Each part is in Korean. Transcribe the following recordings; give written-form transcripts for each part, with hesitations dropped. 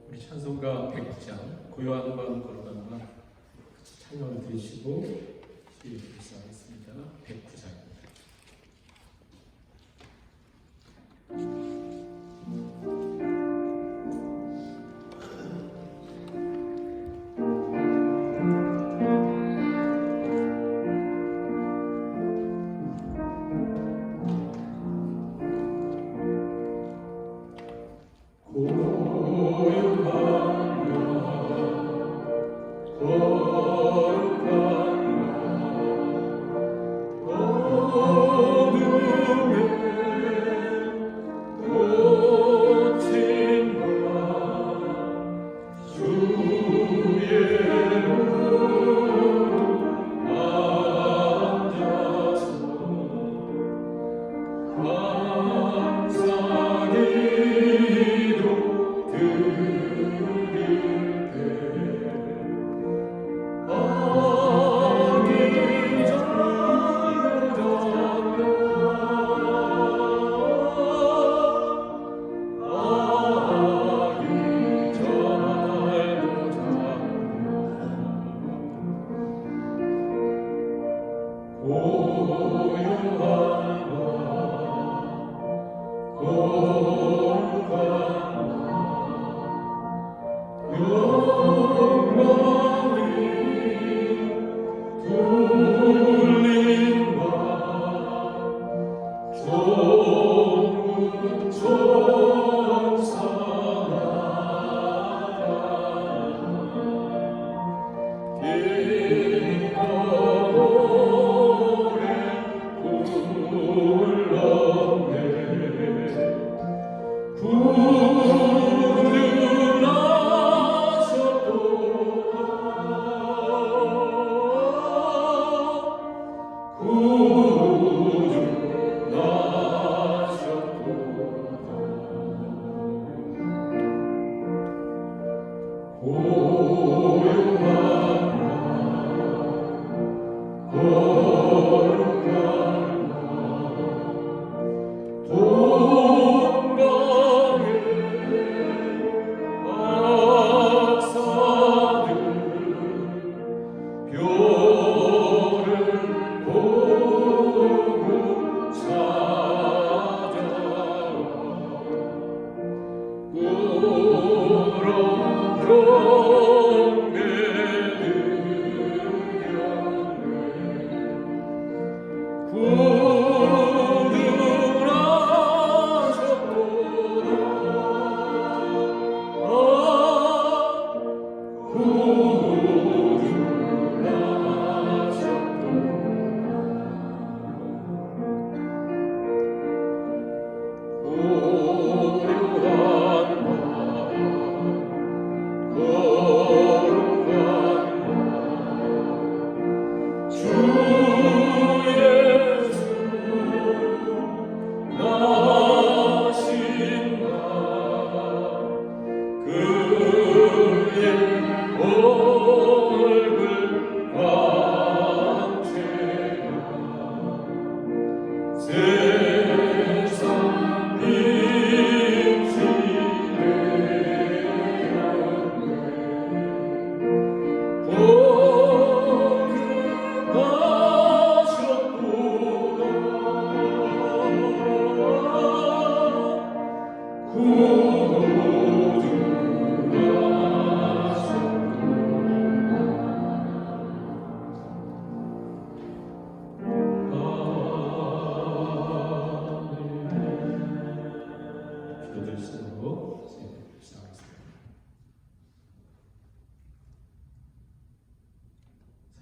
우리 찬송가 109장 고요한 밤 걸어가는 찬양을 드리시고 시작하겠습니다. 109장입니다.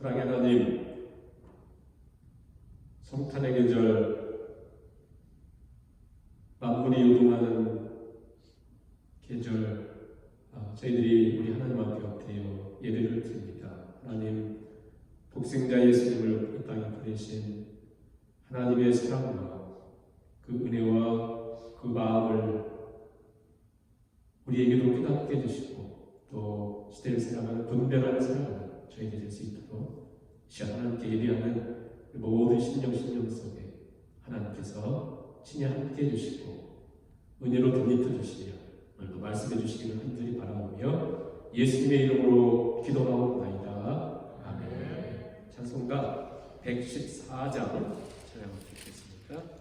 사랑의 하나님, 성탄의 계절, 만물이 요동하는 계절, 저희들이 우리 하나님 앞에 엎드려 예배를 드립니다. 하나님, 독생자 예수님을 이 땅에 보내신 하나님의 사랑과 그 은혜와 그 마음을 우리에게도 깨닫게 해주시고 또 시대를 살아가는 분별하는 사랑을 저희들이 될 수 있도록 하나님께 예배하는 모든 신령 속에 하나님께서 친히 함께 해주시고 은혜로 덧입혀 주시며 오늘도 말씀해 주시기를 간절히 바라오며 예수님의 이름으로 기도하옵나이다. 아멘. 찬송가 114장 찬양을 듣겠습니다.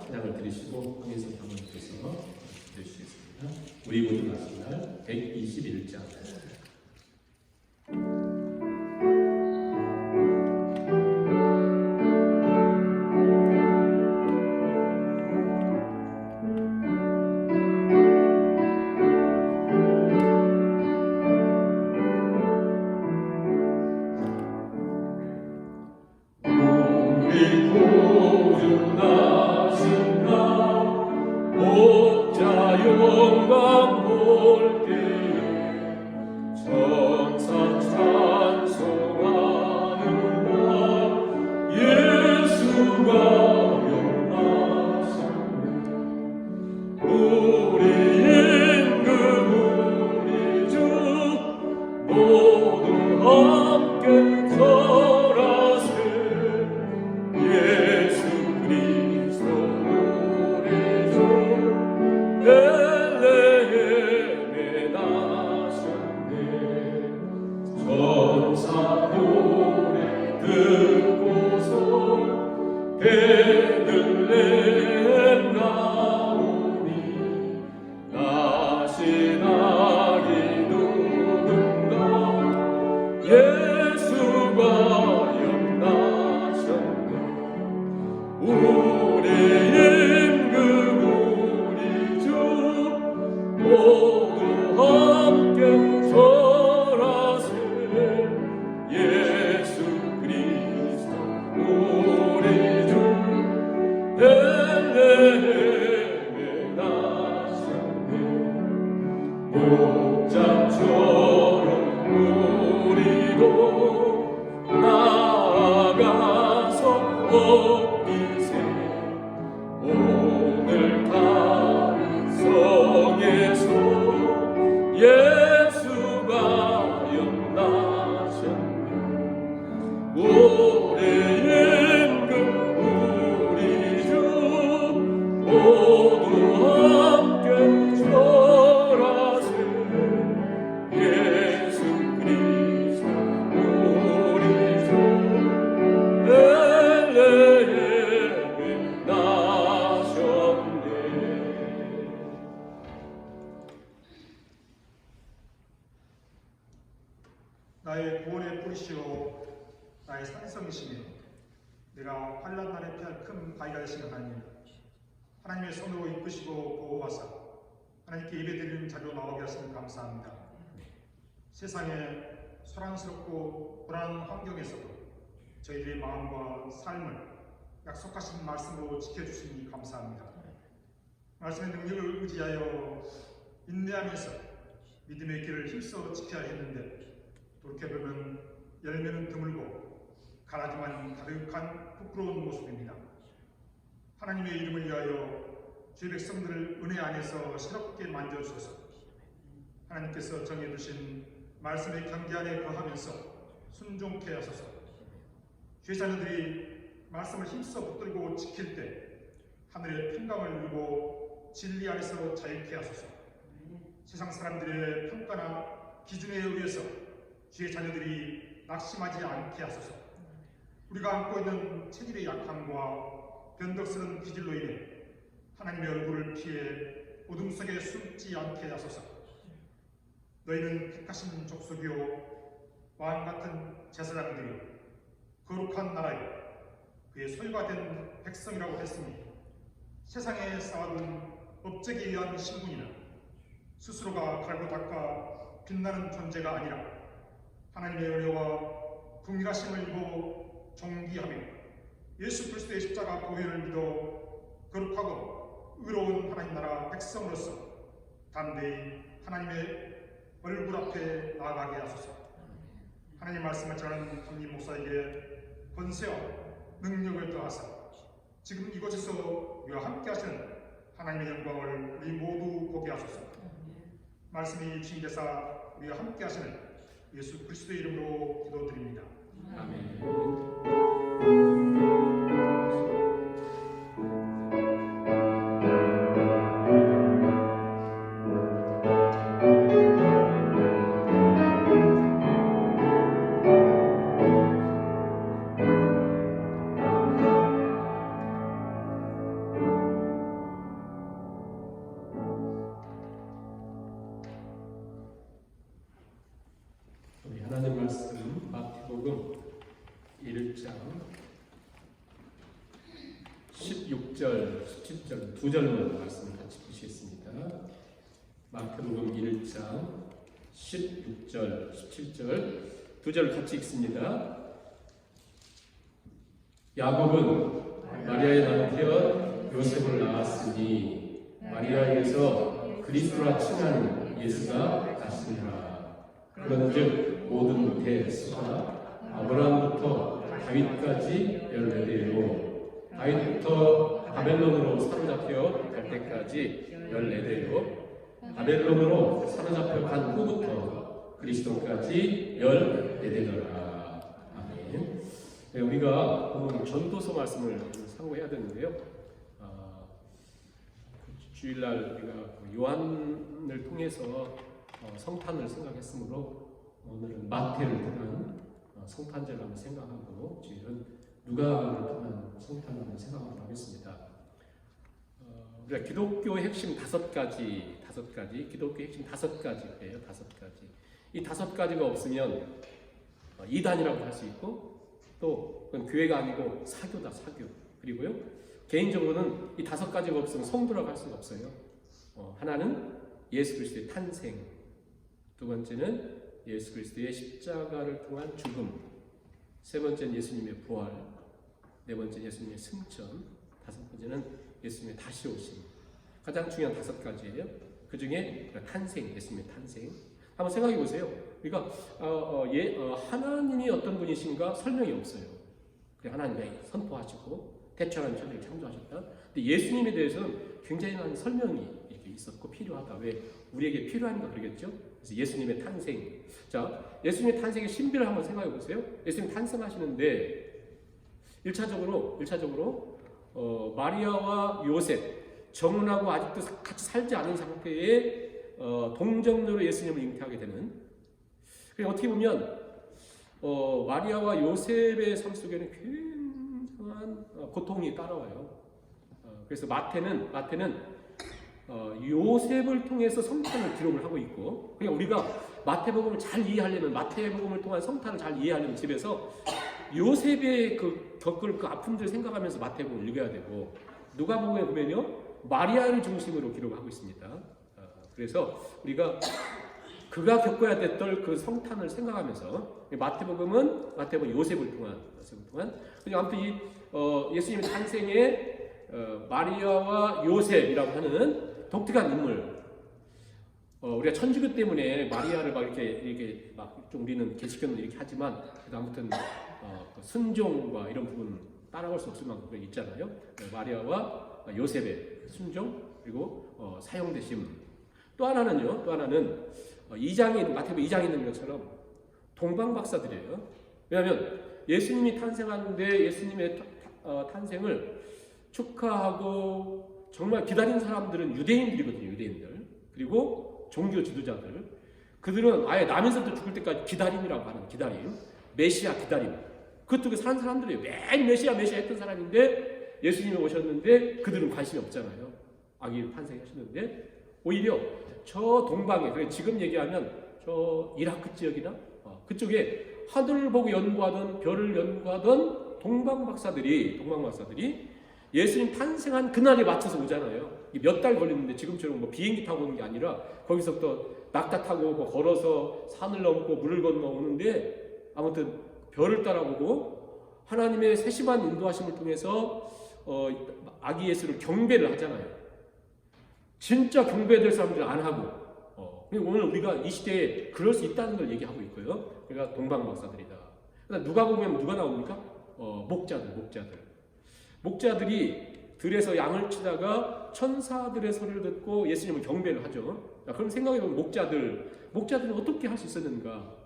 찬양을 드리시고 황인성 장로님께서 드리시겠습니다. 우리 모두 같이 날 121장. 나의 구원의 뿌리시오 나의 산성이시며 내가 환난 날에 피할 큰 바위가 되신 하나님, 하나님의 손으로 이끄시고 보호하사 하나님께 예배드리는 자리로 나오게 하시니 감사합니다. 세상에 소란스럽고 불안한 환경에서도 저희들의 마음과 삶을 약속하신 말씀으로 지켜주시니 감사합니다. 말씀의 능력을 의지하여 인내하면서 믿음의 길을 힘써 지켜야 했는데 돌이켜보면 열매는 드물고 가라지만 가득한 부끄러운 모습입니다. 하나님의 이름을 위하여 주의 백성들을 은혜 안에서 새롭게 만져주셔서 하나님께서 정해두신 말씀의 경계 안에 거하면서 순종케 하소서. 주의 자녀들이 말씀을 힘써 붙들고 지킬 때 하늘의 평강을 누리고 진리 안에서 자유케 하소서. 세상 사람들의 평가나 기준에 의해서 주의 자녀들이 낙심하지 않게 하소서. 우리가 안고 있는 체질의 약함과 변덕스러운 기질로 인해 하나님의 얼굴을 피해 어둠 속에 숨지 않게 하소서. 너희는 택하신 족속이요 왕같은 제사장들이요 거룩한 나라요 그의 소유가 된 백성이라고 했으니 세상에 쌓아둔 업적에 의한 신분이나 스스로가 갈고 닦아 빛나는 존재가 아니라 하나님의 은혜와 긍휼하심을 입어 존귀하며 예수 그리스도의 십자가 보혈을 믿어 거룩하고 의로운 하나님 나라 백성으로서 담대히 하나님의 얼굴 앞에 나아가게 하소서. 하나님 말씀을 전하는 담임 목사에게 권세와 능력을 더하사 지금 이곳에서 우리와 함께 하시는 하나님의 영광을 우리 모두 보게 하소서. 말씀이 주신 대사 우리와 함께 하시는 예수 그리스도의 이름으로 기도드립니다. 아멘. 우리 하나님 말씀 마태복음 1장 16절, 17절 두 절만 말씀을 같이 보시겠습니다. 마태복음 1장 16절, 17절 두 절 같이 읽습니다. 야곱은 마리아의 남편 요셉을 낳았으니 마리아에게서 그리스도라 칭하는 예수가 나시니라. 그런즉 모든 대수가 아브라함부터 다윗까지 14대요 다윗부터 바벨론으로 사로잡혀 갈 때까지 14대요 바벨론으로 사로잡혀 간 후부터 그리스도까지 14대더라. 아멘. 네, 우리가 오늘 전도서 말씀을 상고해야 되는데요. 주일날 우리가 요한을 통해서 성탄을 생각했으므로 오늘은 마태를 통한 성탄절을 한번 생각하고 주일은 누가를 통한 성탄을 한번 생각하도록 하겠습니다. 우리가 기독교의 핵심 다섯 가지 기독교의 핵심 다섯 가지예요. 이 다섯 가지가 없으면 이단이라고 할 수 있고 또 그건 교회가 아니고 사교다, 사교. 그리고요 개인적으로는 이 다섯 가지가 없으면 성도라고 할 수가 없어요. 하나는 예수 그리스도의 탄생, 두 번째는 예수 그리스도의 십자가를 통한 죽음, 세 번째는 예수님의 부활, 네 번째는 예수님의 승천, 다섯 번째는 예수님의 다시 오심. 가장 중요한 다섯 가지예요. 그 중에 탄생, 예수님의 탄생. 한번 생각해 보세요. 그러니까 하나님이 어떤 분이신가 설명이 없어요. 그냥 하나님이 선포하시고 대처하는 천지를 창조하셨다. 근데 예수님에 대해서는 굉장히 많은 설명이 이렇게 있었고 필요하다. 왜 우리에게 필요한가 그러겠죠? 그래서 예수님의 탄생. 자, 예수님의 탄생의 신비를 한번 생각해 보세요. 예수님 탄생하시는데 1차적으로 마리아와 요셉 정혼하고 아직도 같이 살지 않은 상태에 동정녀로 예수님을 잉태하게 되는. 그러니까 어떻게 보면 마리아와 요셉의 삶 속에는 굉장한 고통이 따라와요. 그래서 마태는 요셉을 통해서 성탄을 기록을 하고 있고, 그러니까 우리가 마태복음을 잘 이해하려면 마태복음을 통한 성탄을 잘 이해하려면 집에서 요셉의 겪을 그 아픔들을 생각하면서 마태복음을 읽어야 되고, 누가복음에 보면요 마리아를 중심으로 기록하고 있습니다. 그래서 우리가 그가 겪어야 됐던 그 성탄을 생각하면서 마태복음 요셉을 통한 그냥 아무튼 이 예수님의 탄생에 마리아와 요셉이라고 하는 독특한 인물. 우리가 천주교 때문에 마리아를 막 이렇게 막 좀 우리는 개신교는 이렇게 하지만 아무튼 그 순종과 이런 부분 따라갈 수 없을 만큼 있잖아요. 마리아와 요셉의 순종 그리고 사용되심. 또 하나는 마태복음 2장에 있는 것처럼 동방박사들이에요. 왜냐하면 예수님이 탄생하는데 예수님의 탄생을 축하하고 정말 기다린 사람들은 유대인들이거든요. 유대인들. 그리고 종교 지도자들. 그들은 아예 나면서부터 죽을 때까지 기다림이라고 하는 기다림. 메시아 기다림. 그것도 산 사람들이에요. 매일 메시아 했던 사람인데 예수님이 오셨는데 그들은 관심이 없잖아요. 아기 탄생하셨는데 오히려 저 동방에 지금 얘기하면 저 이라크 지역이나 그쪽에 하늘을 보고 연구하던 별을 연구하던 동방박사들이 예수님 탄생한 그날에 맞춰서 오잖아요. 몇 달 걸리는데 지금처럼 뭐 비행기 타고 오는 게 아니라 거기서부터 낙타 타고 뭐 걸어서 산을 넘고 물을 건너 오는데 아무튼 별을 따라보고 하나님의 세심한 인도하심을 통해서 아기 예수를 경배를 하잖아요. 진짜 경배될 사람들은 안 하고 오늘 우리가 이 시대에 그럴 수 있다는 걸 얘기하고 있고요. 그러니까 동방박사들이다. 그러니까 누가 보면 누가 나옵니까? 목자들이 들에서 양을 치다가 천사들의 소리를 듣고 예수님을 경배를 하죠. 그럼 생각해보면 목자들은 어떻게 할 수 있었는가?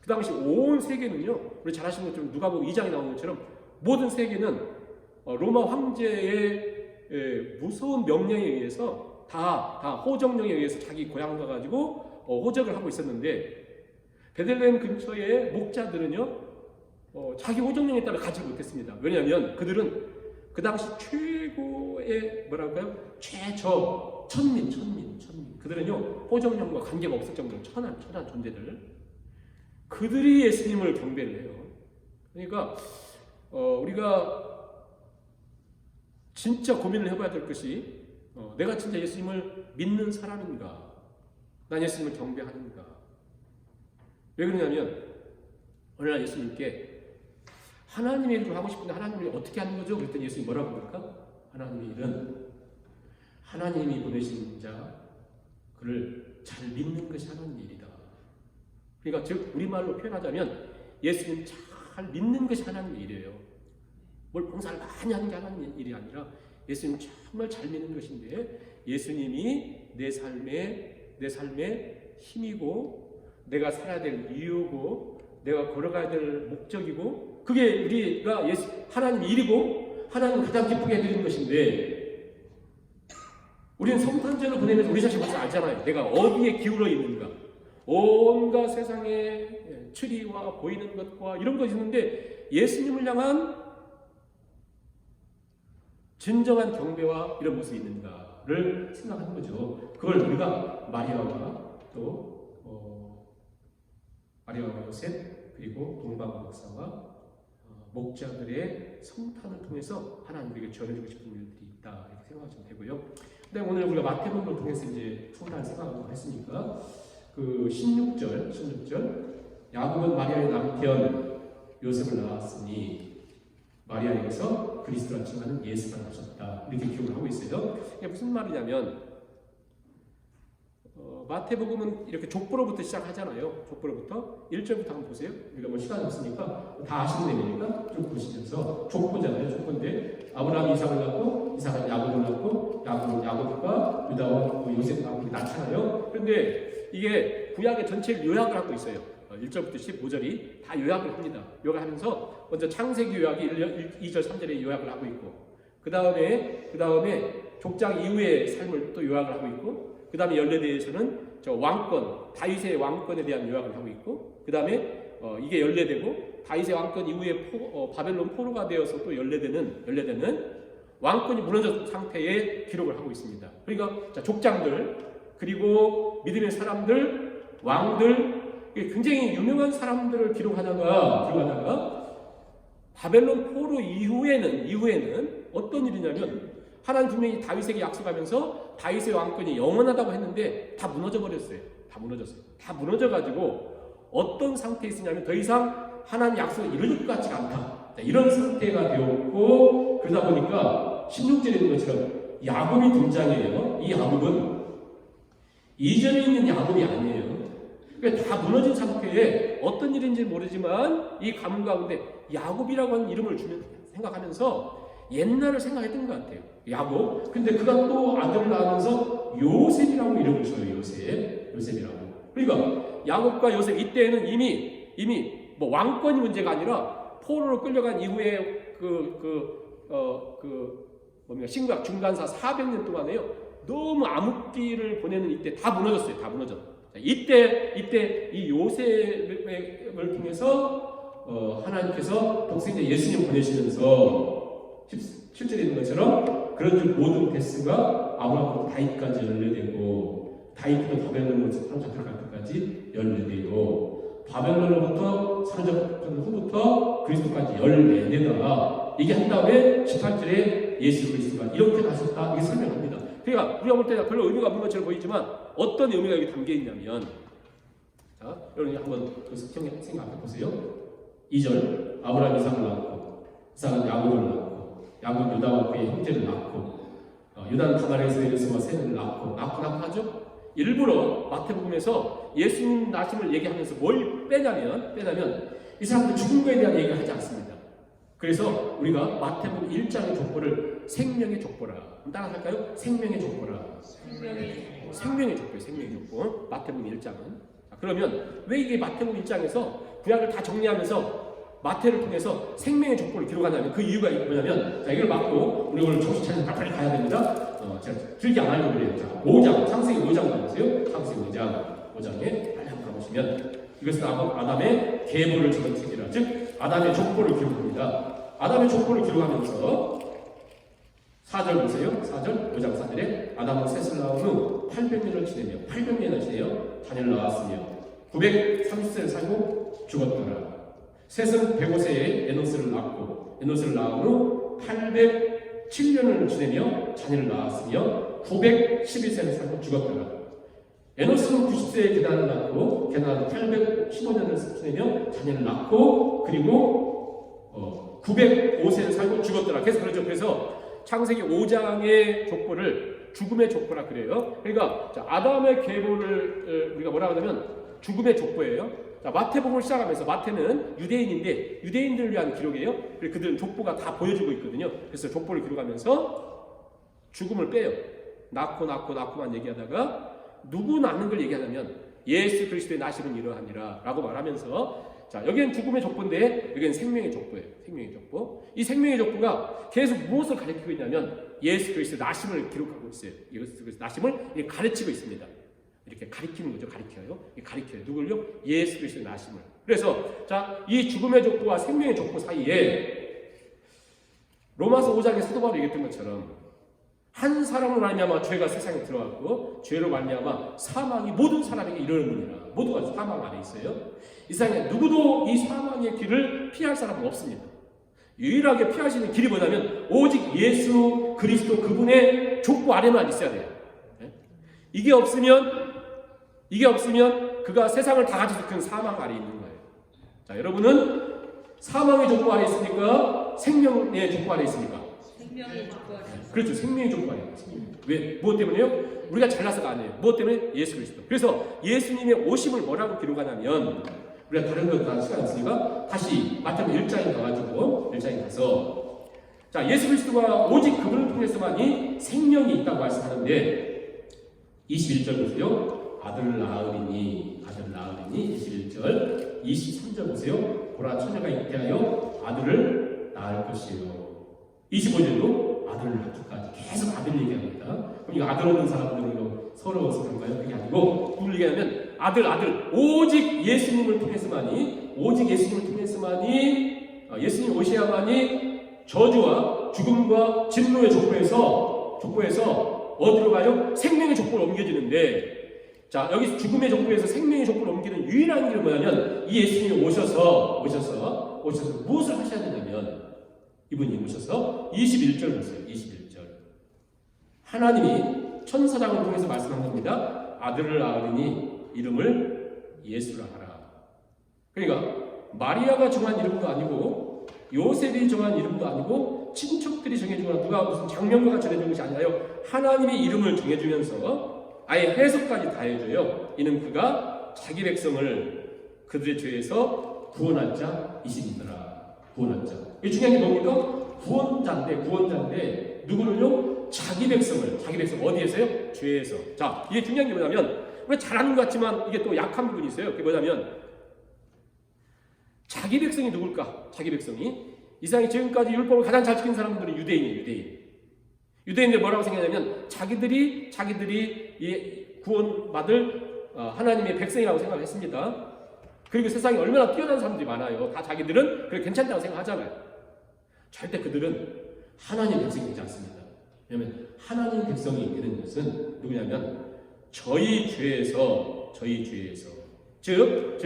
그 당시 온 세계는요, 우리 잘 아시는 것처럼 누가복음 2장에 나오는 것처럼 모든 세계는 로마 황제의 무서운 명령에 의해서 다 호정령에 의해서 자기 고향 가가지고 호적을 하고 있었는데 베들레헴 근처의 목자들은요 자기 호정령에 따라 가지 못했습니다. 왜냐하면 그들은 그 당시 최고의 최저 천민 그들은요 호정령과 관계가 없을 정도로 천한 존재들 그들이 예수님을 경배를 해요. 그러니까 우리가 진짜 고민을 해봐야 될 것이 내가 진짜 예수님을 믿는 사람인가? 난 예수님을 경배하는가? 왜 그러냐면 오늘날 예수님께 하나님의 일을 하고 싶은데 하나님의 일을 어떻게 하는 거죠? 그랬더니 예수님이 뭐라고 그럴까? 하나님의 일은 하나님이 보내신 자 그를 잘 믿는 것이 하나님의 일이다. 그러니까 즉 우리말로 표현하자면 예수님 잘 믿는 것이 하나님의 일이에요. 뭘 봉사를 많이 하는 게 하나님의 일이 아니라 예수님 정말 잘 믿는 것인데 예수님이 내 삶의 힘이고 내가 살아야 될 이유고 내가 걸어가야 될 목적이고 그게 우리가 하나님 일이고 하나님 가장 기쁘게 해드리는 것인데 우리는 성탄절을 보내면서 우리 자신 벌써 알잖아요. 내가 어디에 기울어 있는가. 온갖 세상의 추리와 보이는 것과 이런 것이 있는데 예수님을 향한 진정한 경배와 이런 모습이 있는가를 생각하는 거죠. 그걸 우리가 마리아와 요셉 그리고 동방박사와 목자들의 성탄을 통해서 하나님에게 전해주고 싶은 일들이 있다 이렇게 생각하시면 되고요. 근데 오늘 우리가 마태복음을 통해서 이제 성탄을 생각하고 했으니까 그 16절 야곱은 마리아의 남편 요셉을 낳았으니 마리아에게서 그리스도라 칭하는 예수가 나셨다 이렇게 기록을 하고 있어요. 이게 무슨 말이냐면 마태복음은 이렇게 족보로부터 시작하잖아요. 족보로부터 1절부터 한번 보세요. 우리가 뭐 시간이 없으니까 다 아시는 내용이니까 쭉 보시면서 족보잖아요. 족보인데 아브라함이 이삭을 낳고 이삭은 야곱을 낳고 야곱은 야곱과 유다와 요셉 나오고 낳잖아요. 그런데 이게 구약의 전체를 요약을 하고 있어요. 1절부터 15절이 다 요약을 합니다. 요약하면서 먼저 창세기 요약이 2절 3절에 요약을 하고 있고 그 다음에 족장 이후의 삶을 또 요약을 하고 있고 그 다음에 연례대에서는 저 왕권, 다윗의 왕권에 대한 요약을 하고 있고 그 다음에 이게 연례되고 다윗의 왕권 이후에 바벨론 포로가 되어서 또 연례되는 왕권이 무너진 상태의 기록을 하고 있습니다. 그러니까 자, 족장들 그리고 믿음의 사람들, 왕들 굉장히 유명한 사람들을 기록하다가 바벨론 포로 이후에는 어떤 일이냐면 하나님 분명히 다윗에게 약속하면서 다윗의 왕권이 영원하다고 했는데 다 무너져 버렸어요. 다 무너졌어요. 다 무너져가지고 어떤 상태에 있으냐면 더 이상 하나님 약속을 이룰 것 같지가 않다. 이런 상태가 되었고, 그러다 보니까 16절에 있는 것처럼 야곱이 등장해요. 이 야곱은 이전에 있는 야곱이 아니에요. 그러니까 다 무너진 상태에 어떤 일인지 모르지만 이 가문 가운데 야곱이라고 하는 이름을 주면 생각하면서 옛날을 생각했던 것 같아요. 야곱. 근데 그가 또 아들을 낳으면서 요셉이라고 이름을 줘요. 요셉이라고. 그러니까 야곱과 요셉 이때에는 이미 뭐 왕권이 문제가 아니라 포로로 끌려간 이후에 신구약 중간사 400년 동안에요. 너무 암흑기를 보내는 이때 다 무너졌어요. 다 무너졌어요. 이때 이 요셉을 통해서 하나님께서 독생자 예수님 보내시면서 17절에 있는 것처럼 그런 줄 모든 데스가 아브라함부터 다윗까지 열려되고, 다윗도 바벨론으로 사로잡힐 때까지 열려되고, 바벨론으로부터 사로잡힌 후부터 그리스도까지 14대가 얘기한 다음에 18절에 예수 그리스도가 이렇게 가셨다, 이게 설명합니다. 그러니까 우리가 볼 때 별로 의미가 없는 것처럼 보이지만 어떤 의미가 여기 담겨 있냐면, 자, 여러분이 한번 그 성경 생각해 보세요. 2절 아브라함 이삭을 낳고, 이삭은 야곱을 낳고, 야곱은 유다와 그의 형제를 낳고, 유다는 다말에서 에르스와 셋을 낳고 하죠. 일부러 마태복음에서 예수님 나심을 얘기하면서 뭘 빼냐면 이 사람들 죽은 거에 대한 얘기를 하지 않습니다. 그래서 우리가 마태복음 1장의 족보를 생명의 족보라. 따라할까요? 생명의 족보라. 생명의 족보예요. 생명의 족보. 마태복음 1장은. 자, 그러면 왜 이게 마태복음 1장에서 구약을 다 정리하면서 마태를 통해서 생명의 족보를 기록하냐면 그 이유가 뭐냐면, 자, 이걸 맞고 우리 오늘 정신 차려서 빨리 가야 됩니다. 제가 길게 안 하려고 그래요. 자, 5장, 창세기 5장 가보세요. 창세기 5장에 빨리 한번 가보시면 이것은 아담의 계보를 적은 책이라, 즉 아담의 족보를 기록합니다. 아담의 족보를 기록하면서 4절 보세요. 4절, 5장 4절에 아담은 셋을 낳은 후 800년을 지내며 자녀를 낳았으며 930세를 살고 죽었더라. 셋은 105세에 에노스를 낳았고, 에노스를 낳은 후 807년을 지내며 자녀를 낳았으며 911세를 살고 죽었더라. 에노스는 90세에 게단을 낳고, 게단은 815년을 지내며 자녀를 낳고, 그리고 905세를 살고 죽었더라. 그래서 그렇죠. 그래서 창세기 5장의 족보를 죽음의 족보라 그래요. 그러니까 자, 아담의 계보를 우리가 뭐라고 하냐면 죽음의 족보예요. 자, 마태복음을 시작하면서, 마태는 유대인인데 유대인들을 위한 기록이에요. 그리고 그들은 족보가 다 보여주고 있거든요. 그래서 족보를 기록하면서 죽음을 빼요. 낳고만 얘기하다가 누구 낳는 걸 얘기하냐면 예수 그리스도의 나심은 이러하니라 라고 말하면서, 자, 여기는 죽음의 족보인데 여기는 생명의 족보예요. 생명의 족보. 이 생명의 족보가 계속 무엇을 가리키고 있냐면 예수 그리스도의 나심을 기록하고 있어요. 예수 그리스도의 나심을 가르치고 있습니다. 이렇게 가리키는 거죠. 가리켜요. 누굴요? 예수 그리스도의 나심을. 그래서 자, 이 죽음의 족보와 생명의 족보 사이에 로마서 5장에 사도 바울이 얘기했던 것처럼 한 사람으로 말미암아 죄가 세상에 들어왔고, 죄로 말미암아 사망이 모든 사람에게 이르느니라. 모두가 사망 안에 있어요. 이 세상에 누구도 이 사망의 길을 피할 사람은 없습니다. 유일하게 피할 수 있는 길이 뭐냐면 오직 예수 그리스도 그분의 족보 아래만 있어야 돼요. 이게 없으면 그가 세상을 다 가지고 그 사망 아래 있는 거예요. 자, 여러분은 사망의 족보 아래 있습니까? 생명의 족보 아래 있습니까? 생명의 족보 아래. 그렇죠. 생명의 족보 아래. 왜? 무엇 때문에요? 우리가 잘나서가 아니에요. 무엇 때문에? 예수 그리스도. 그래서 예수님의 오심을 뭐라고 기록하냐면, 우리가 다른 거 다 시간 없으니까 다시 마태복음 1장에 가가지고 1장에 가서, 자, 예수 그리스도가 오직 그분을 통해서만이 생명이 있다고 말씀하는데 21절 보세요. 아들을 낳으리니 21절. 23절 보세요. 보라 처녀가 잉태하여 아들을 낳을 것이요. 25절도 아들을 낳기까지 계속 아들 얘기합니다. 그럼 이거 아들 없는 사람들은 이거 서러워서 그런가요? 그게 아니고 누굴 얘기하면 아들 오직 예수님을 통해서만이 예수님 오셔야만이 저주와 죽음과 진노의 족보에서 어디로 가요? 생명의 족보로 옮겨지는데, 자, 여기 죽음의 족보에서 생명의 족보로 옮기는 유일한 길은 뭐냐면 이 예수님이 오셔서 무엇을 하셔야 되냐면, 이분이 오셔서 21절 보세요. 21절. 하나님이 천사장을 통해서 말씀한 겁니다. 아들을 낳으리니 이름을 예수라 하라. 그러니까 마리아가 정한 이름도 아니고 요셉이 정한 이름도 아니고 친척들이 정해주거나 누가 무슨 장면가가 전해준 것이 아니라요. 하나님이 이름을 정해주면서 아예 해석까지 다 해줘요. 이는 그가 자기 백성을 그들의 죄에서 구원할 자이시니라. 구원할 자. 이 중요한 게 뭡니까? 구원자인데 누구를요? 자기 백성 어디에서요? 죄에서. 자, 이게 중요한 게 뭐냐면 왜 잘하는 것 같지만 이게 또 약한 부분이 있어요. 그게 뭐냐면 자기 백성이 누굴까? 자기 백성이 이 세상에 지금까지 율법을 가장 잘 지킨 사람들은 유대인이에요. 유대인들 뭐라고 생각하냐면 자기들이 구원받을 하나님의 백성이라고 생각을 했습니다. 그리고 세상에 얼마나 뛰어난 사람들이 많아요. 다 자기들은 그래 괜찮다고 생각하잖아요. 절대 그들은 하나님의 백성이 되지 않습니다. 왜냐하면 하나님의 백성이 되는 것은 누구냐면 저희 죄에서 즉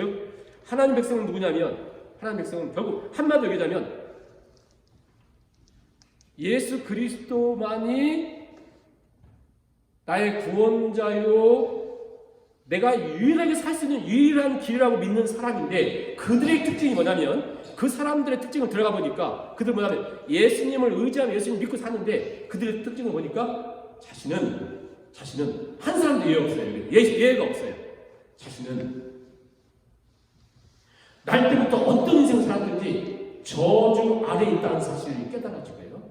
하나님 백성은 누구냐면 하나님 백성은 결국 한마디로 얘기하자면 예수 그리스도만이 나의 구원자요 내가 유일하게 살 수 있는 유일한 길이라고 믿는 사람인데 그들의 특징이 뭐냐면 그 사람들의 특징을 들어가 보니까 그들 뭐냐면 예수님을 의지하며 예수님 믿고 사는데 그들의 특징을 보니까 자신은 한 사람도 예가 없어요. 자신은 날 때부터 어떤 인생을 살았든지 저주 아래에 있다는 사실을 깨달아지고요.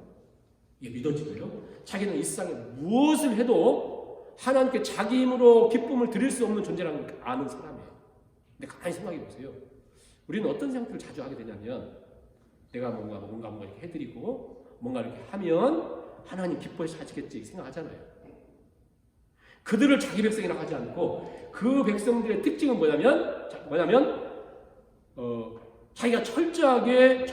이게 믿어지고요. 자기는 이 세상에 무엇을 해도 하나님께 자기 힘으로 기쁨을 드릴 수 없는 존재라는 걸 아는 사람이에요. 근데 가만히 생각해 보세요. 우리는 어떤 생각들을 자주 하게 되냐면 내가 뭔가 이렇게 해드리고 뭔가 이렇게 하면 하나님 기뻐해서 하시겠지 생각하잖아요. 그들을 자기 백성이라고 하지 않고 그 백성들의 특징은 뭐냐면 자기가 철저하게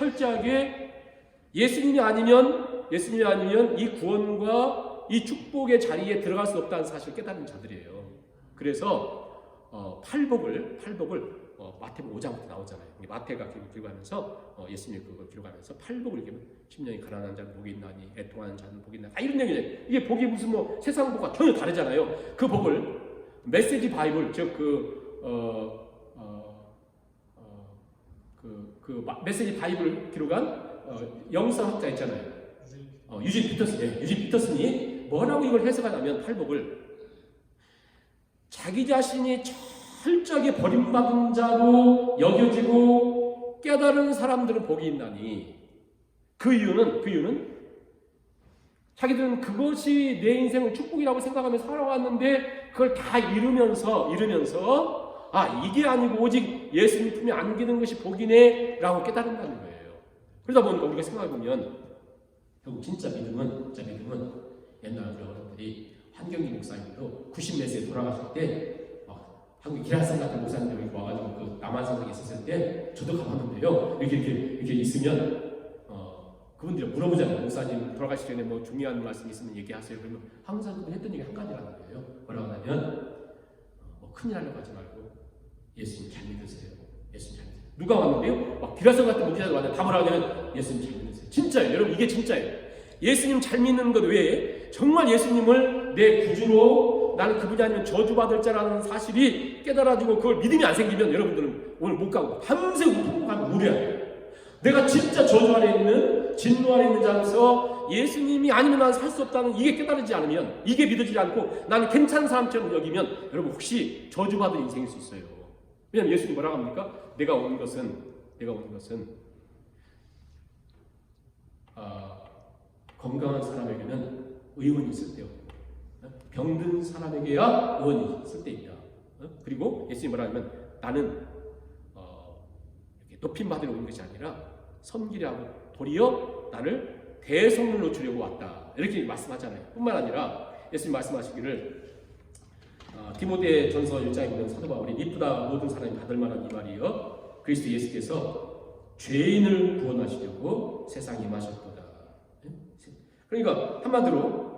예수님이 아니면 이 구원과 이 축복의 자리에 들어갈 수 없다는 사실을 깨달은 자들이에요. 그래서 팔복을 마태복음 5장부터 나오잖아요. 마태가 기록하면서 예수님이 그걸 기록하면서 팔복을 이렇게 10년이 가난한 자는 복이 있나니 애통하는 자는 복이 있나니 이런 얘기예요. 이게 복이 무슨 세상 복과 전혀 다르잖아요. 그 복을 메시지 바이블 즉 메시지 바이블 기록한 영성학자 있잖아요. 유진 피터슨이 뭐라고 이걸 해석하냐면 팔복을 자기 자신이 철저하게 버림받은 자로 여겨지고 깨달은 사람들은 복이 있나니 그 이유는 자기들은 그것이 내 인생의 축복이라고 생각하며 살아왔는데 그걸 다 이루면서 이게 아니고 오직 예수님 품에 안기는 것이 복이네 라고 깨달은다는 거예요. 그러다 보니까 우리가 생각해보면 결국 진짜 믿음은 옛날 우리 어른들이 한경기 목사님도 90몇 세에 돌아가실 때 한국 기라성 같은 목사님들이 와가지고 그 남한성에 있었을 때 저도 가봤는데요. 이렇게 있으면 그분들이 물어보잖아요. 목사님 돌아가시기 전에 뭐 중요한 말씀 있으면 얘기하세요. 그러면 항상 그분 했던 얘기 한 가지라는 거예요. 뭐라고 하냐면 큰일 하려고 하지 말고 예수님 잘 믿으세요. 예수님 잘 믿으세요. 누가 왔는데요? 막 기라성 같은 목사들 왔는데 다 뭐라고 하냐면 예수님 잘 믿으세요. 진짜예요. 여러분 이게 진짜예요. 예수님 잘 믿는 것 외에 정말 예수님을 내 구주로 나는 그분이 아니면 저주받을 자라는 사실이 깨달아지고 그걸 믿음이 안 생기면 여러분들은 오늘 못 가고 밤새 우통하면 우려야 돼요. 내가 진짜 저주 아래 있는 진노 아래 있는 자로서 예수님이 아니면 나는 살 수 없다는 이게 깨달아지지 않으면 이게 믿어지지 않고 나는 괜찮은 사람처럼 여기면 여러분 혹시 저주받을 인생일 수 있어요. 왜냐하면 예수님 뭐라고 합니까? 내가 온 것은 건강한 사람에게는 의원이 있을 때요. 병든 사람에게야 의원이 있을 때 있다. 그리고 예수님 뭐라 하면 나는 이렇게 높임받으러 온 것이 아니라 섬기려고 도리어 나를 대성물로 주려고 왔다. 이렇게 말씀하잖아요. 뿐만 아니라 예수님 말씀하시기를 디모데 전서 1장에 보면 사도 바울이 이쁘다 모든 사람이 받을 만한 이 말이여 그리스도 예수께서 죄인을 구원하시려고 세상에 임하셨도다. 그러니까 한마디로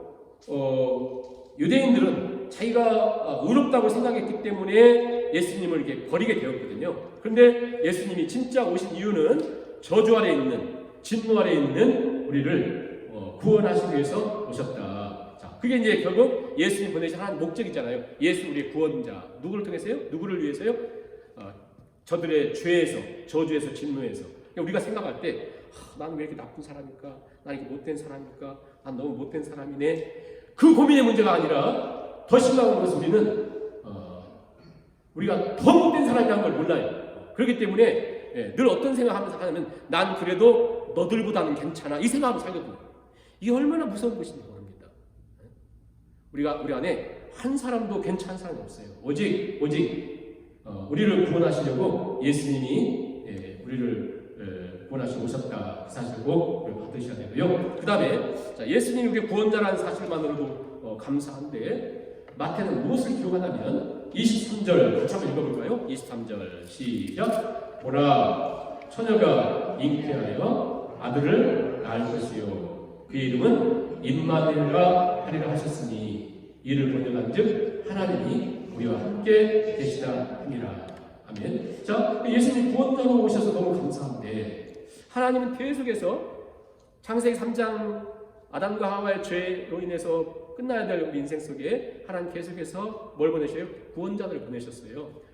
유대인들은 자기가 의롭다고 생각했기 때문에 예수님을 이렇게 버리게 되었거든요. 그런데 예수님이 진짜 오신 이유는 저주 아래 있는 진노 아래 있는 우리를 구원하시기 위해서 오셨다. 자, 그게 이제 결국 예수님 보내신 하나님 목적이잖아요. 예수 우리의 구원자. 누구를 통해서요? 누구를 위해서요? 저들의 죄에서, 저주에서, 진노에서. 그러니까 우리가 생각할 때 나는 왜 이렇게 나쁜 사람일까? 나는 이렇게 못된 사람일까? 난 너무 못된 사람이네. 그 고민의 문제가 아니라 더 심각한 것은 우리는 우리가 더 못된 사람이라는 걸 몰라요. 그렇기 때문에 늘 어떤 생각하면서 하냐면 난 그래도 너들보다는 괜찮아 이 생각하고 살거든요. 이게 얼마나 무서운 것인지 모릅니다. 우리 안에 한 사람도 괜찮은 사람이 없어요. 오직 우리를 구원하시려고 예수님이 우리를 구원하시고 오셨다 그 사실을 꼭 받으셔야 되고요. 그 다음에 예수님이 우리의 구원자라는 사실만으로도 감사한데 마태는 무엇을 기록하냐면 23절 같이 한번 읽어볼까요? 23절 시작. 보라 처녀가 잉태하여 아들을 낳을 것이요 그의 이름은 임마누엘이라 하리라 하셨으니 이를 번역한즉 하나님이 우리와 함께 계시다 함이라. 아멘. 자, 예수님 구원자로 오셔서 너무 감사한데 하나님은 계속해서 창세기 3장 아담과 하와의 죄로 인해서 끝나야 될 우리 인생 속에 하나님 계속해서 뭘 보내셔요? 구원자를 보내셨어요.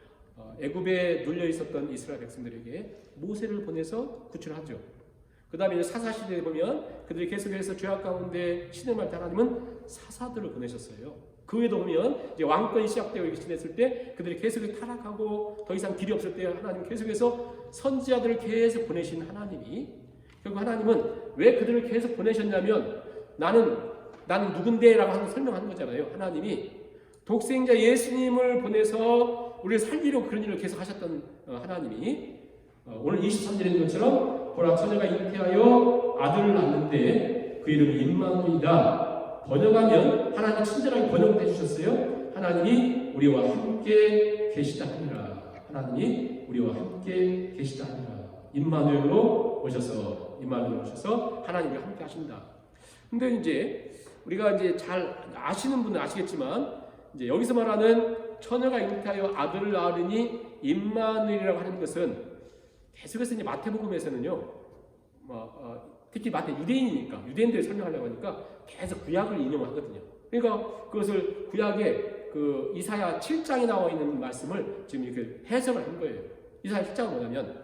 애굽에 눌려 있었던 이스라엘 백성들에게 모세를 보내서 구출하죠. 그 다음에 사사시대에 보면 그들이 계속해서 죄악 가운데 신음할 때 하나님은 사사들을 보내셨어요. 그 외에도 보면 이제 왕권이 시작되고 이렇게 지냈을 때 그들이 계속 타락하고 더 이상 길이 없을 때 하나님 계속해서 선지자들을 계속 보내신 하나님이 결국 하나님은 왜 그들을 계속 보내셨냐면 나는 누군데라고 하는 설명하는 거잖아요. 하나님이 독생자 예수님을 보내서 우리를 살리려고 그런 일을 계속 하셨던 하나님이 오늘 23절에 있는 것처럼 보라 처녀가 잉태하여 아들을 낳는데 그 이름은 임마누엘이다. 번역하면 하나님 친절하게 번역해 주셨어요. 하나님이 우리와 함께 계시다 하니라. 하나님이 우리와 함께 계시다 하니라. 임마누엘로 오셔서 하나님과 함께 하신다. 근데 이제 우리가 이제 잘 아시는 분은 아시겠지만 이제 여기서 말하는 처녀가 잉태하여 아들을 낳으니 임마누엘이라고 하는 것은 계속해서 이제 마태복음에서는요, 특히 마태 유대인이니까 유대인들을 설명하려고 하니까 계속 구약을 인용하거든요. 그러니까 그것을 구약에 그 이사야 7장에 나와 있는 말씀을 지금 이렇게 해석을 한 거예요. 이사야 7장은 뭐냐면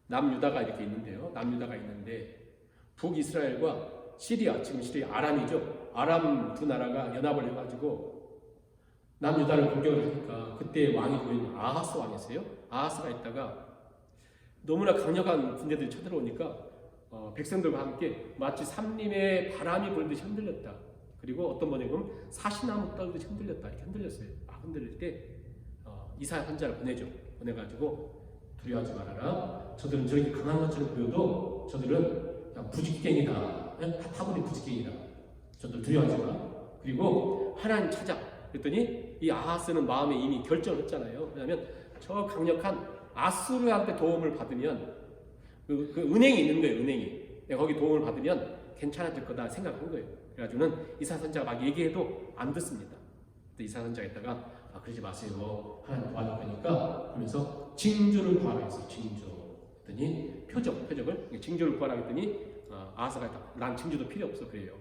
남유다가 이렇게 있는데요. 남유다가 있는데 북이스라엘과 시리아, 지금 시리아 아람이죠. 아람 두 나라가 연합을 해가지고 남유다를 공격을 하니까 그때 왕이 보이는 아하스 왕이었어요. 아하스가 있다가 너무나 강력한 군대들이 쳐들어오니까 백성들과 함께 마치 삼림에 바람이 불듯이 흔들렸다. 그리고 어떤 번역은 사시나무 떨듯이 흔들렸다. 이렇게 흔들렸어요. 흔들릴 때 이사야 선지자를 보내가지고 두려워하지 말아라. 저들은 저렇게 강한 것처럼 보여도 저들은 그냥 부직갱이다. 타고난 부직갱이다. 저들 두려워하지 마. 그리고 하나님 찾아. 그랬더니 이 아하스는 마음에 이미 결정을 했잖아요. 왜냐하면 저 강력한 아수르한테 도움을 받으면 그 은행이 있는 거예요. 은행이. 거기 도움을 받으면 괜찮아질 거다 생각한 거예요. 그래가지고는 이사야 선지자가 막 얘기해도 안 듣습니다. 이사야 선지자가 있다가 그러지 마세요. 하나님 도와줄 거니까 그러면서 징조를 구하라 했어요. 징조. 그랬더니 표적을 징조를 구하라 했더니 아하스가 있다. 난 징조도 필요 없어 그래요.